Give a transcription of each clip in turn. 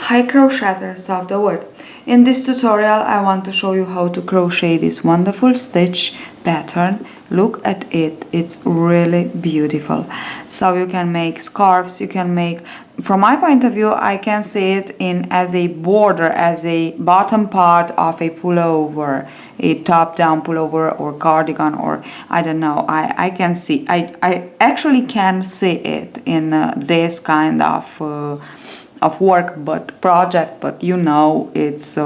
Hi crocheters of the world. In this tutorial I want to show you how to crochet this wonderful stitch pattern. Look at it, it's really beautiful. So you can make scarves, you can make, from my point of view, I can see it in as a border, as a bottom part of a pullover, a top-down pullover or cardigan, or I don't know. I can see, I actually can see it in this kind of work but project, but you know, it's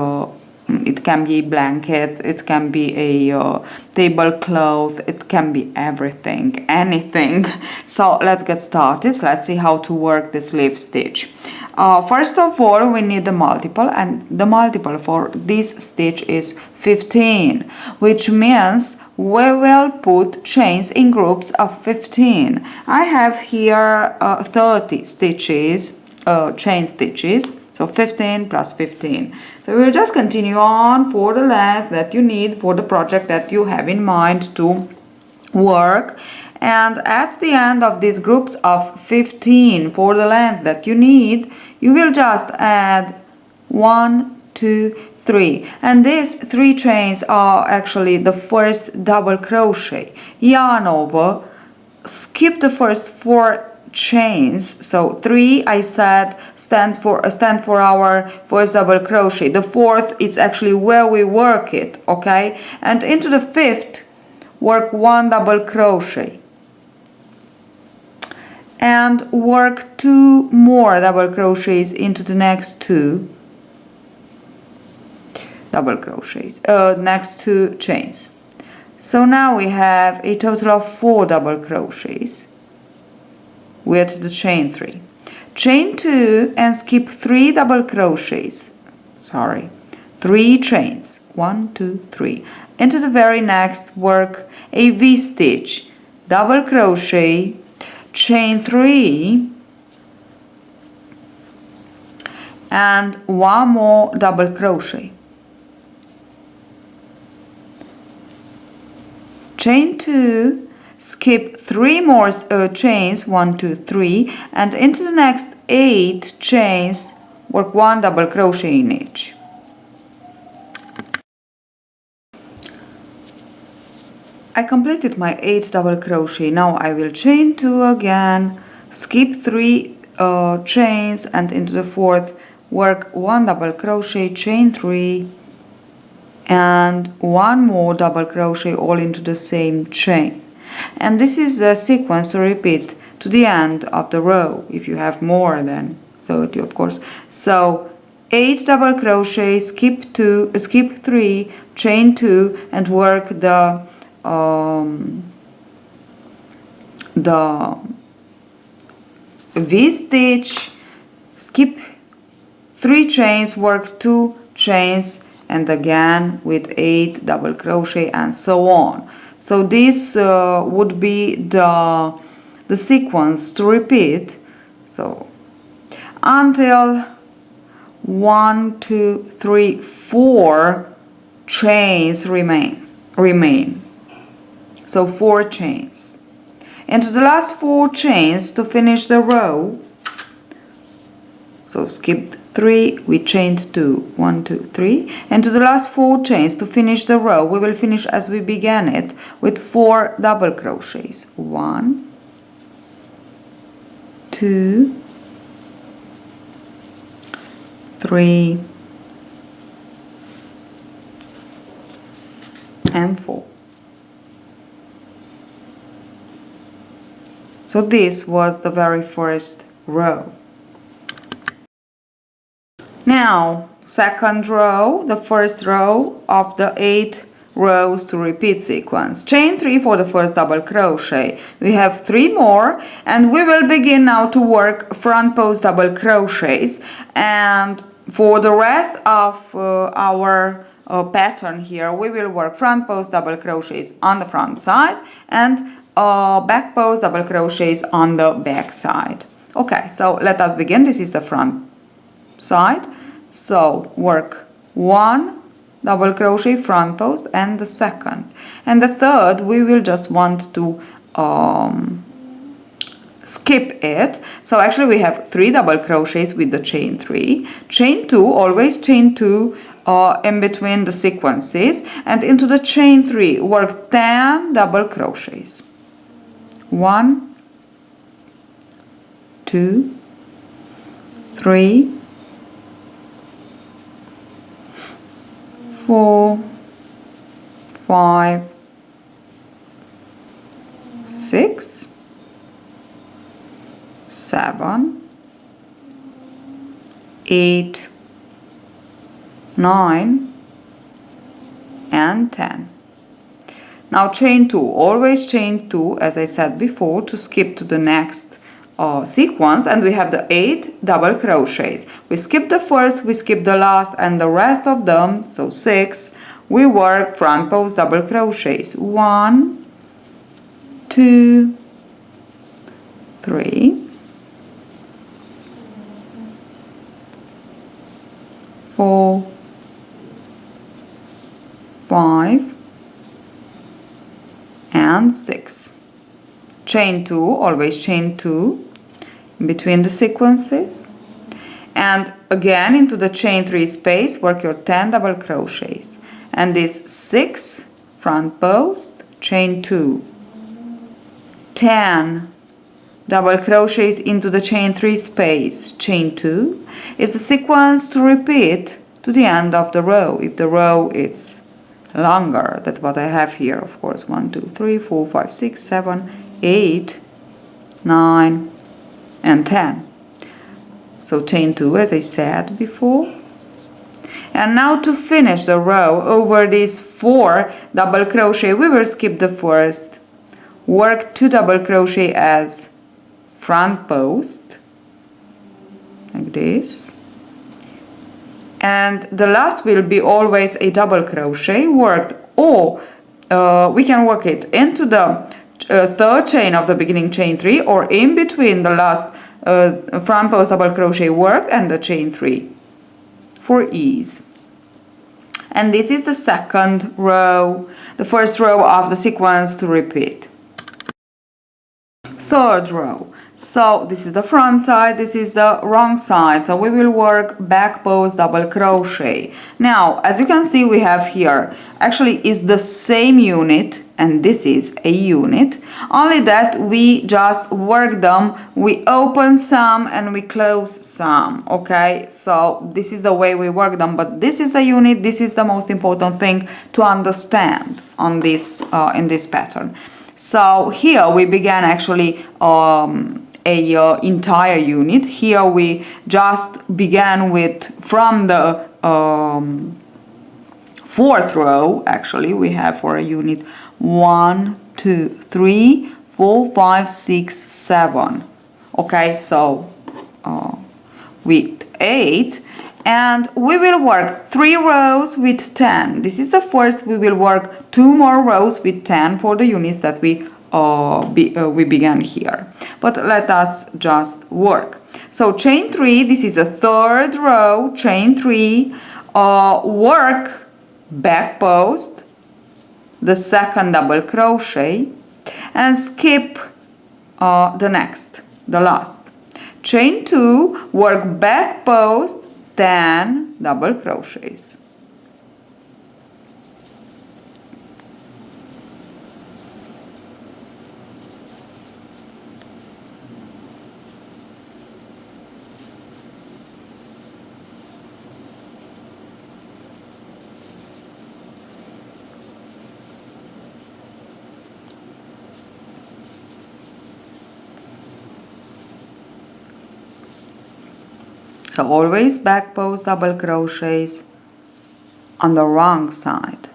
it can be a blanket, it can be a tablecloth, it can be everything, anything. So let's get started. Let's see how to work this leaf stitch. First of all, we need the multiple, and the multiple for this stitch is 15, which means we will put chains in groups of 15. I have here 30 stitches, chain stitches, so 15 plus 15. So we'll just continue on for the length that you need for the project that you have in mind to work. And at the end of these groups of 15 for the length that you need, you will just add 1, 2, 3. And these 3 chains are actually the first double crochet. Yarn over, skip the first 4 chains, so 3 I said stand for our first double crochet. The 4th is actually where we work it, okay? And into the 5th work 1 double crochet and work 2 more double crochets into the next 2 double crochets, next 2 chains. So now we have a total of 4 double crochets with the chain 3. Chain 2 and skip 3 double crochets. 3 chains. 1, 2, 3. Into the very next work a V stitch, double crochet, chain 3, and 1 more double crochet. Chain 2, skip 3 more chains, 1, 2, 3, and into the next 8 chains work 1 double crochet in each. I completed my 8 double crochet. Now I will chain 2 again, skip 3 chains, and into the 4th work 1 double crochet, chain 3, and 1 more double crochet all into the same chain. And this is the sequence to repeat to the end of the row, if you have more than 30, of course. So 8 double crochet, skip 3, chain 2, and work the V stitch, skip 3 chains, work 2 chains, and again with 8 double crochet, and so on. So this would be the sequence to repeat, so until 1, 2, 3, 4 chains remain. So 4 chains. Into the last 4 chains to finish the row. So skip 3, we chained 2, 1, 2, 3, and to the last 4 chains to finish the row. We will finish as we began it with 4 double crochets. 1, 2, 3, and 4. So this was the very first row. Now, second row, the first row of the 8 rows to repeat sequence. Chain 3 for the first double crochet. We have 3 more, and we will begin now to work front post double crochets. And for the rest of our pattern here, we will work front post double crochets on the front side and back post double crochets on the back side. Okay, so let us begin. This is the front side. So work 1 double crochet front post and the second, and the third we will just want to skip it. So actually we have 3 double crochets with the chain 3, chain 2, always chain 2 in between the sequences, and into the chain 3 work 10 double crochets. 1, 2, 3, 4, 5, 6, 7, 8, 9, and 10. Now chain 2, always chain 2 as I said before to skip to the next sequence, and we have the 8 double crochets. We skip the first, we skip the last, and the rest of them, so 6, we work front post double crochets. 1, 2, 3, 4, 5, and 6. Chain 2, always chain 2 in between the sequences, and again into the chain 3 space work your 10 double crochets, and this 6 front post, chain 2, 10 double crochets into the chain 3 space, chain 2 is the sequence to repeat to the end of the row. If the row is longer, that's what I have here, of course. 1, 2, 3, 4, 5, 6, 7, 8, 9, and 10. So chain 2 as I said before. And now to finish the row over these 4 double crochet, we will skip the first, work 2 double crochet as front post like this, and the last will be always a double crochet worked, or we can work it into the third chain of the beginning chain 3, or in between the last front post double crochet work and the chain 3 for ease. And this is the second row, the first row of the sequence to repeat. Third row, so this is the front side, this is the wrong side, so we will work back post double crochet. Now as you can see, we have here actually is the same unit, and this is a unit, only that we just work them, we open some and we close some. Okay, so this is the way we work them, but this is the unit, this is the most important thing to understand on this in this pattern. So here we began actually a entire unit. Here we just began with, from the fourth row, actually we have for a unit 1, 2, 3, 4, 5, 6, 7. Okay, so with 8, and we will work 3 rows with 10. This is the first. We will work 2 more rows with 10 for the units that we began here. But let us just work. So chain 3, this is a third row, chain 3, work back post, the second double crochet, and skip the last. Chain 2, work back post, 10 double crochets. So always back post double crochets on the wrong side.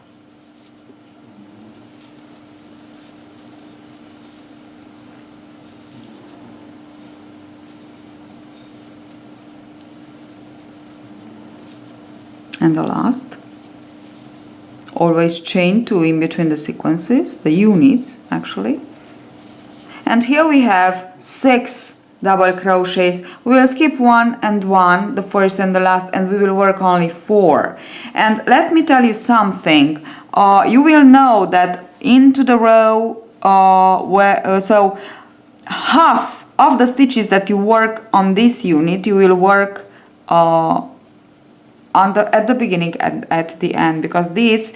And the last. Always chain 2 in between the sequences, the units actually. And here we have 6 double crochets. We will skip 1 and 1, the first and the last, and we will work only 4. And let me tell you something. You will know that into the row so half of the stitches that you work on this unit, you will work at the beginning and at the end, because this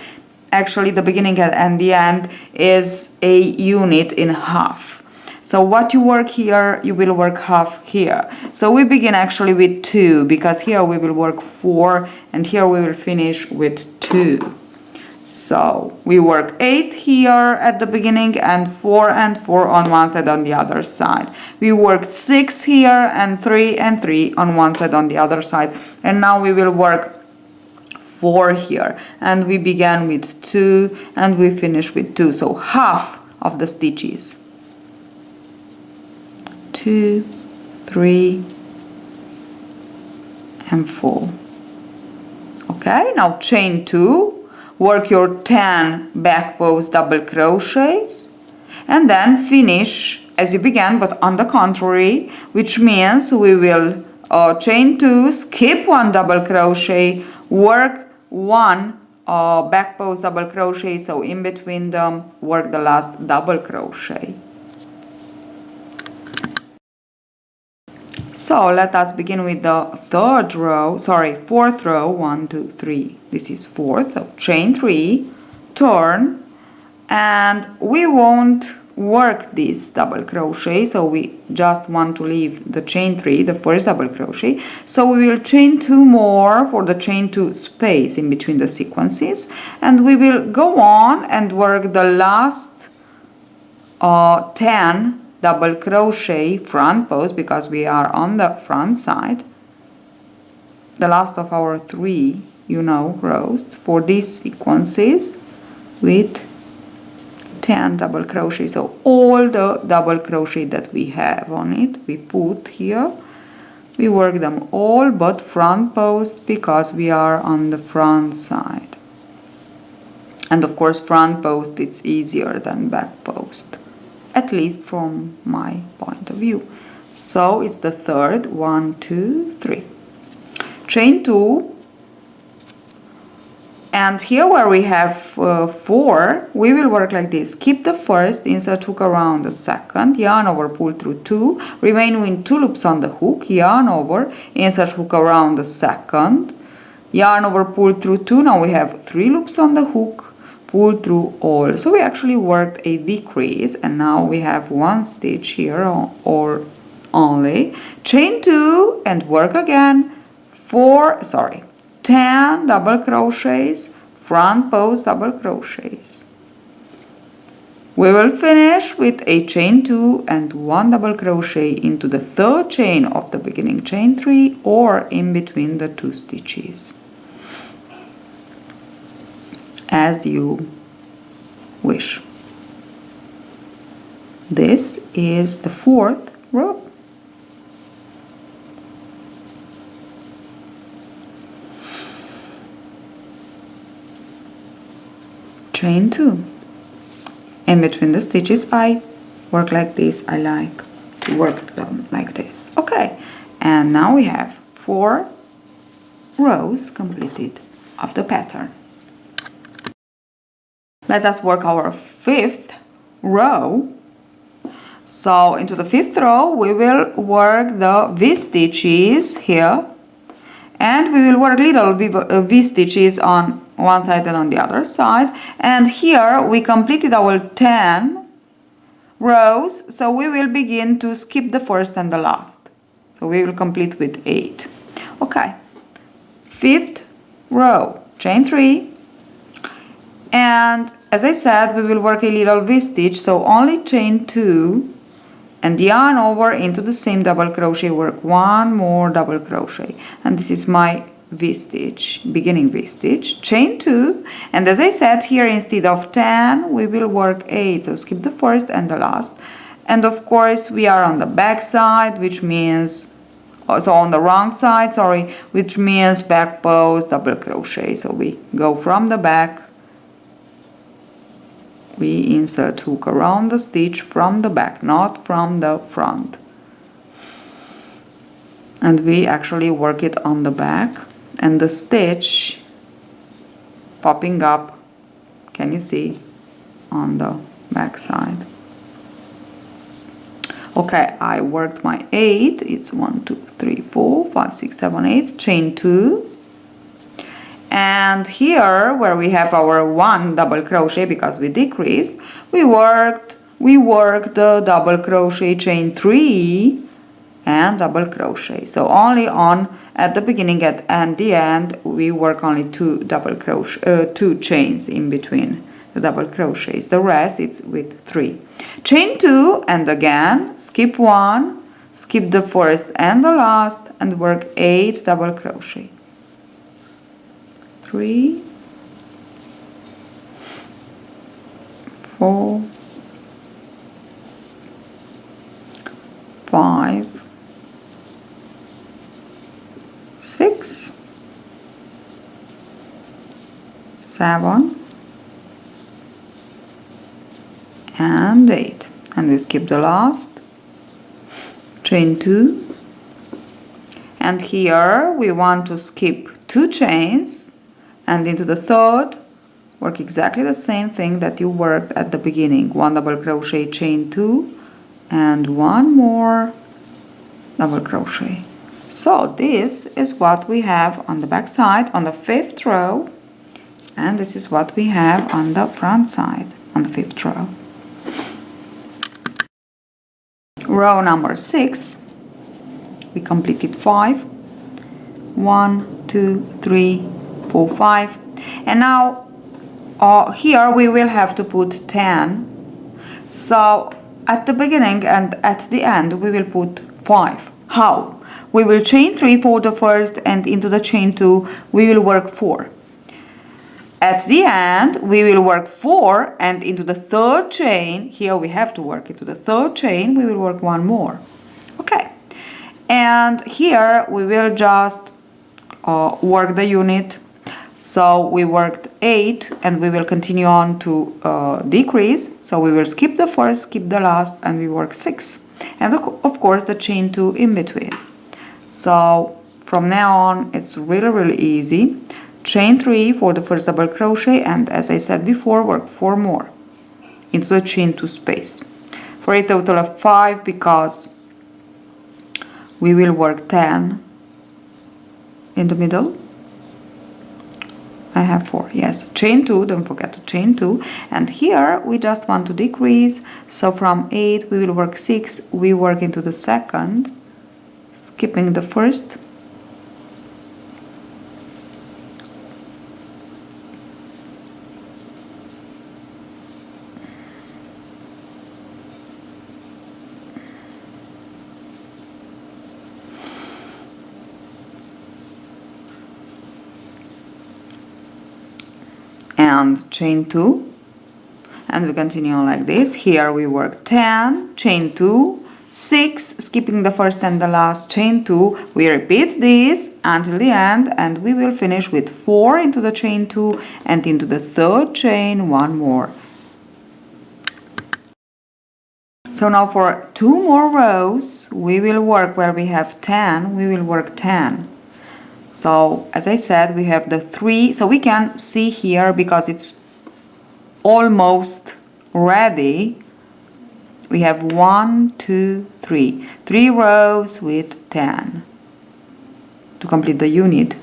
actually, the beginning and the end is a unit in half. So what you work here, you will work half here. So we begin actually with 2, because here we will work 4 and here we will finish with 2. So we work 8 here at the beginning and 4 on one side on the other side. We worked 6 here and 3 on one side on the other side. And now we will work 4 here, and we began with 2 and we finish with 2. So half of the stitches. 2, 3 and 4. Okay, now chain 2, work your 10 back post double crochets, and then finish as you began but on the contrary, which means we will chain 2, skip 1 double crochet, work 1 back post double crochet, so in between them work the last double crochet. So let us begin with the fourth row. 1, 2, 3. This is fourth. So chain 3, turn, and we won't work this double crochet, so we just want to leave the chain 3, the first double crochet. So we will chain 2 more for the chain 2 space in between the sequences, and we will go on and work the last 10 double crochet front post, because we are on the front side, the last of our 3 rows for these sequences with 10 double crochet. So all the double crochet that we have on it, we put here, we work them all but front post, because we are on the front side. And of course front post, it's easier than back post, at least from my point of view. So it's the third. 1, 2, 3. Chain 2, and here where we have 4, we will work like this. Keep the first, insert hook around the second, yarn over, pull through 2, remain with 2 loops on the hook, yarn over, insert hook around the second, yarn over, pull through 2. Now we have 3 loops on the hook, pull through all. So we actually worked a decrease, and now we have 1 stitch here or only. Chain 2 and work again 10 double crochets, front post double crochets. We will finish with a chain 2 and 1 double crochet into the third chain of the beginning chain 3 or in between the 2 stitches, as you wish. This is the fourth row. Chain 2. In between the stitches I work like this. I like to work them like this. Okay, and now we have 4 rows completed of the pattern. Let us work our 5th row. So into the 5th row we will work the V stitches here, and we will work little V stitches on one side and on the other side. And here we completed our 10 rows, so we will begin to skip the first and the last. So we will complete with 8. Okay, 5th row, chain 3, and as I said, we will work a little V stitch, so only chain 2 and yarn over into the same double crochet, work 1 more double crochet, and this is my V stitch, beginning V stitch, chain 2, and as I said here, instead of 10 we will work 8, so skip the first and the last. And of course we are on the back side, which means, so on the wrong side, sorry, which means back post double crochet. So we go from the back, we insert hook around the stitch from the back, not from the front, and we actually work it on the back, and the stitch popping up, can you see, on the back side. Okay, I worked my 8. It's 1 2 3 4 5 6 7 8, chain 2. And here where we have our 1 double crochet, because we decreased, we worked the double crochet, chain 3 and double crochet. So only on at the beginning and the end we work only 2 double crochet, 2 chains in between the double crochets. The rest it's with 3. Chain 2 and again skip 1, skip the first and the last and work 8 double crochet. 3, 4, 5, 6, 7 and 8, and we skip the last, chain 2, and here we want to skip 2 chains and into the third work exactly the same thing that you worked at the beginning. 1 double crochet, chain 2 and 1 more double crochet. So this is what we have on the back side on the 5th row, and this is what we have on the front side on the 5th row. Row number 6, we completed 5. 1 2 3 4 5, and now here we will have to put 10. So at the beginning and at the end we will put 5. How? We will chain 3 for the first, and into the chain 2 we will work 4. At the end we will work 4, and into the third chain, here we have to work into the third chain, we will work 1 more. Okay, and here we will just work the unit. So we worked 8 and we will continue on to decrease. So we will skip the first, skip the last, and we work 6, and of course the chain 2 in between. So from now on it's really easy. Chain 3 for the first double crochet, and as I said before, work 4 more into the chain 2 space for a total of 5, because we will work 10 in the middle. I have 4, yes, chain 2, don't forget to chain 2, and here we just want to decrease. So from 8 we will work 6, we work into the second, skipping the first, and chain 2, and we continue on like this. Here we work 10, chain 2, 6, skipping the first and the last, chain 2. We repeat this until the end, and we will finish with 4 into the chain 2 and into the third chain 1 more. So now for 2 more rows we will work where we have 10, we will work 10. So as I said, we have the 3, so we can see here because it's almost ready. We have 1 2 3 rows with 10 to complete the unit,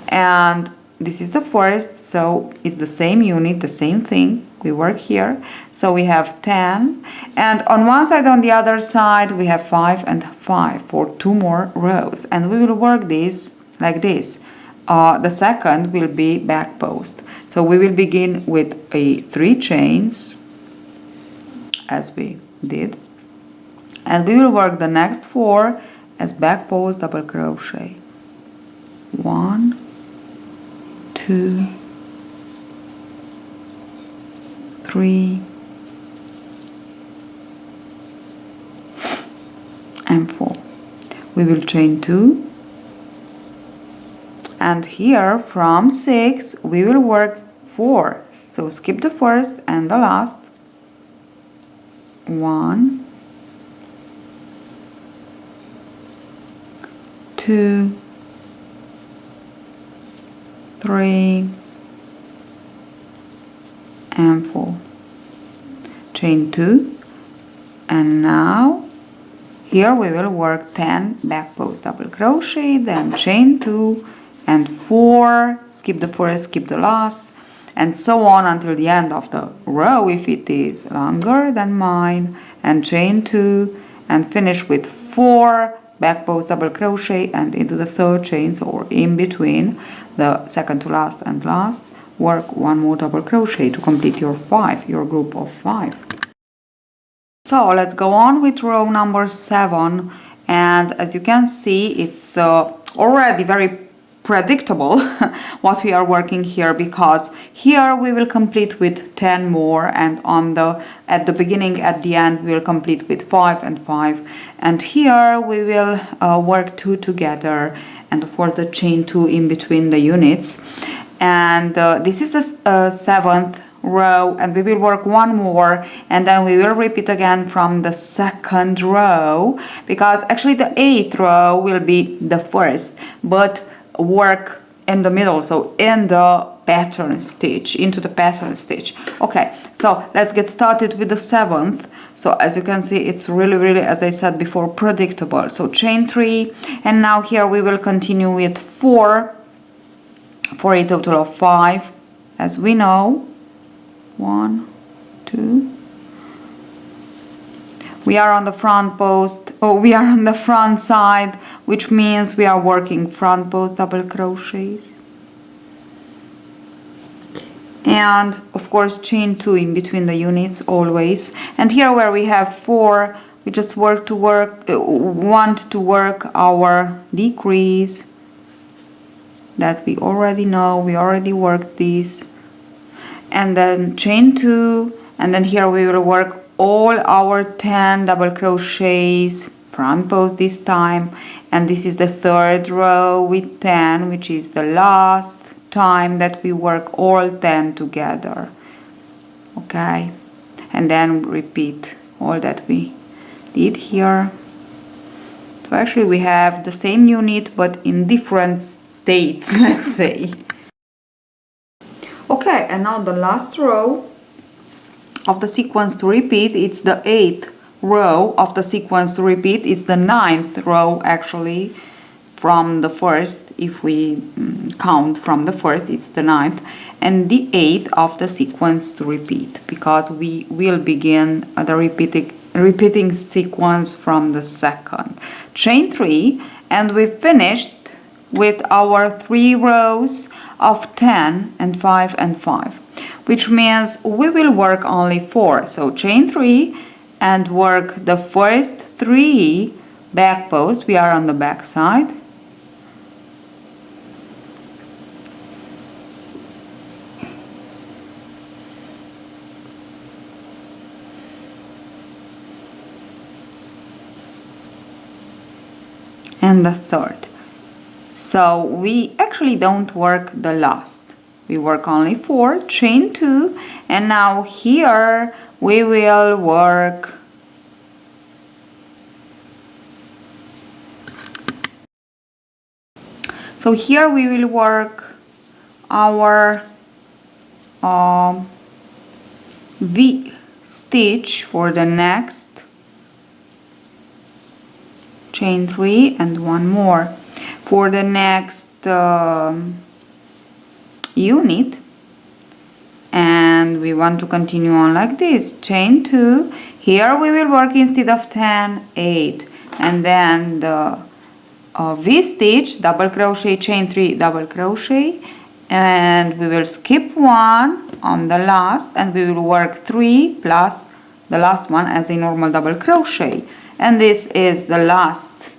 and this is the first, so it's the same unit, the same thing. We work here, so we have 10, and on one side, on the other side we have 5 and 5 for 2 more rows, and we will work this like this. The second will be back post, so we will begin with a 3 chains as we did, and we will work the next 4 as back post double crochet. 1 2 3 and 4. We will chain 2, and here from 6 we will work 4, so skip the first and the last. 1 2 3 and 4, chain 2, and now here we will work 10 back post double crochet, then chain 2 and 4, skip the first, skip the last, and so on until the end of the row if it is longer than mine, and chain 2 and finish with 4 back post double crochet and into the third chain, or in between the second to last and last, work 1 more double crochet to complete your group of 5. So let's go on with row number 7, and as you can see, it's already very predictable what we are working here, because here we will complete with 10 more, and at the beginning, at the end, we will complete with 5 and 5, and here we will work 2 together, and of course the chain 2 in between the units. And this is the 7th row, and we will work 1 more, and then we will repeat again from the 2nd row, because actually the 8th row will be the first, but work in the middle, so in the pattern stitch, into the pattern stitch. Okay, so let's get started with the 7th. So as you can see, it's really, as I said before, predictable. So chain 3, and now here we will continue with 4 for a total of 5, as we know. 1, 2. We are on the front post, we are on the front side, which means we are working front post double crochets. And of course chain 2 in between the units always. And here where we have 4, we just want to work our decrease that we already know, we already worked this. And then chain 2, and then here we will work all our 10 double crochets, front post this time, and this is the 3rd row with 10, which is the last time that we work all 10 together. Okay, and then repeat all that we did here. So actually we have the same unit but in different states, let's say. Okay, and now the last row of the sequence to repeat, it's the 8th row of the sequence to repeat. It's the 9th row actually from the first. If we count from the first, it's the 9th, and the 8th of the sequence to repeat, because we will begin the repeating sequence from the 2nd. Chain 3, and we finished with our 3 rows of 10 and 5 and 5, which means we will work only 4. So chain 3 and work the first 3 back posts. We are on the back side. And the 3rd. So we actually don't work the last. We work only 4, chain 2, and now here we will work our V stitch for the next chain 3 and 1 more. For the next unit, and we want to continue on like this. Chain 2, here we will work instead of 10, 8, and then the V stitch, double crochet, chain 3, double crochet, and we will skip 1 on the last, and we will work 3 plus the last one as a normal double crochet. And this is the last,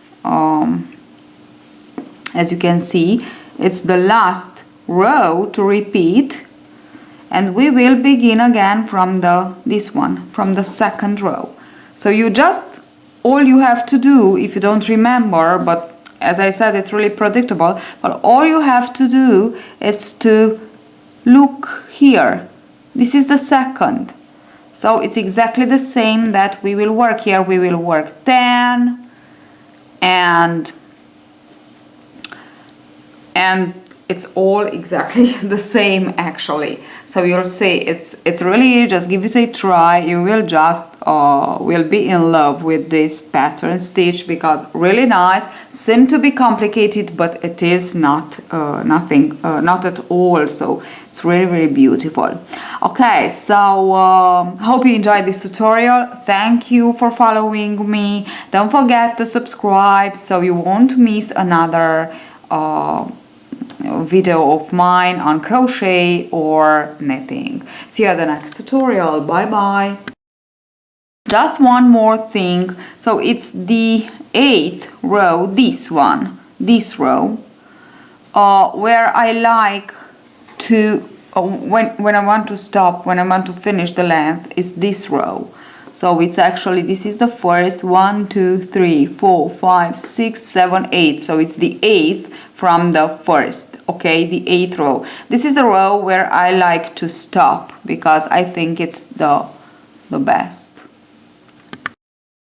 as you can see, it's the last row to repeat, and we will begin again from this one, from the 2nd row. So all you have to do, if you don't remember, but as I said, it's really predictable, but all you have to do is to look here. This is the 2nd. So it's exactly the same that we will work here. We will work 10 and it's all exactly the same actually. So you'll see it's really, just give it a try. You will just will be in love with this pattern stitch, because really nice. Seem to be complicated, but it is not nothing, not at all. So it's really, really beautiful. Okay, so hope you enjoyed this tutorial. Thank you for following me. Don't forget to subscribe so you won't miss another video of mine on crochet or knitting. See you at the next tutorial. Bye bye. Just one more thing. So it's the 8th row, this row, where I like to when I want to stop, when I want to finish the length, is this row. So it's actually, this is the first 1, 2, 3, 4, 5, 6, 7, 8. So it's the 8th from the first, okay, the 8th row. This is the row where I like to stop, because I think it's the best.